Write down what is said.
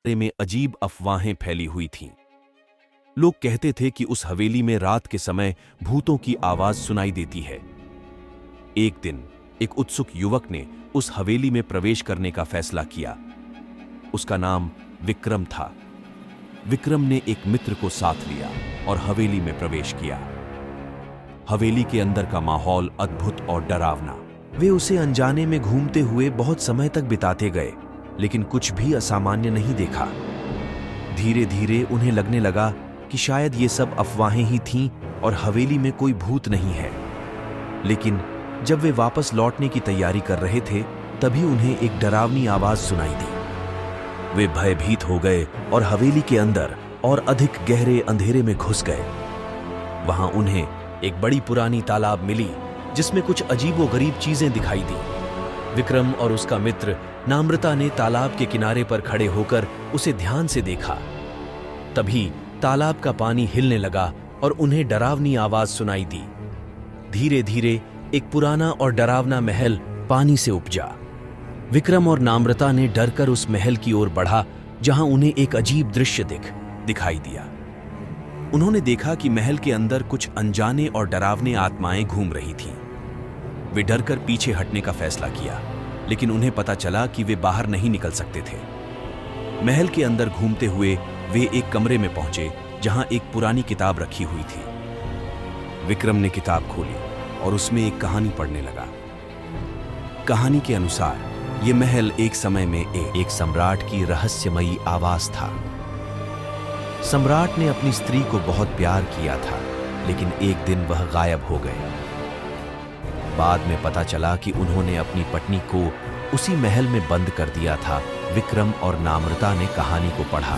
बारे में अजीब अफवाहें फैली हुई थीं। लोग कहते थे कि उस हवेली में रात के समय भूतों की आवाज सुनाई देती है। एक दिन एक उत्सुक युवक ने उस हवेली में प्रवेश करने का फैसला किया। उसका नाम विक्रम था। विक्रम ने एक मित्र को साथ लिया और हवेली में प्रवेश किया। हवेली के अंदर का माहौल अद्भुत और डरावना। वे उसे अनजाने में घूमते हुए बहुत समय तक बिताते गए, लेकिन कुछ भी असामान्य नहीं देखा। धीरे धीरे उन्हें लगने लगा कि शायद ये सब अफवाहें ही थीं और हवेली में कोई भूत नहीं है। लेकिन जब वे वापस लौटने की तैयारी कर रहे थे, तभी उन्हें एक डरावनी आवाज सुनाई दी। वे भयभीत हो गए और हवेली के अंदर और अधिक गहरे अंधेरे में घुस गए। वहां उन्हें एक बड़ी पुरानी तालाब मिली जिसमें कुछ अजीबोगरीब चीजें दिखाई दी। विक्रम और उसका मित्र नाम्रता ने तालाब के किनारे पर खड़े होकर उसे ध्यान से देखा। तभी तालाब का पानी हिलने लगा और उन्हें डरावनी आवाज सुनाई दी। धीरे धीरे एक पुराना और डरावना महल पानी से उपजा। विक्रम और नाम्रता ने डरकर उस महल की ओर बढ़ा, जहां उन्हें एक अजीब दृश्य दिखाई दिया। उन्होंने देखा कि महल के अंदर कुछ अनजाने और डरावने आत्माएं घूम रही थीं। वे डरकर पीछे हटने का फैसला किया, लेकिन उन्हें पता चला कि वे बाहर नहीं निकल सकते थे। महल के अंदर घूमते हुए वे एक कमरे में पहुंचे जहां एक पुरानी किताब रखी हुई थी। विक्रम ने किताब खोली और उसमें एक कहानी पढ़ने लगा। कहानी के अनुसार यह महल एक समय में एक सम्राट की रहस्यमयी आवास था। सम्राट ने अपनी स्त्री को बहुत प्यार किया था, लेकिन एक दिन वह गायब हो गए। बाद में पता चला कि उन्होंने अपनी पत्नी को उसी महल में बंद कर दिया था। विक्रम और नाम्रता ने कहानी को पढ़ा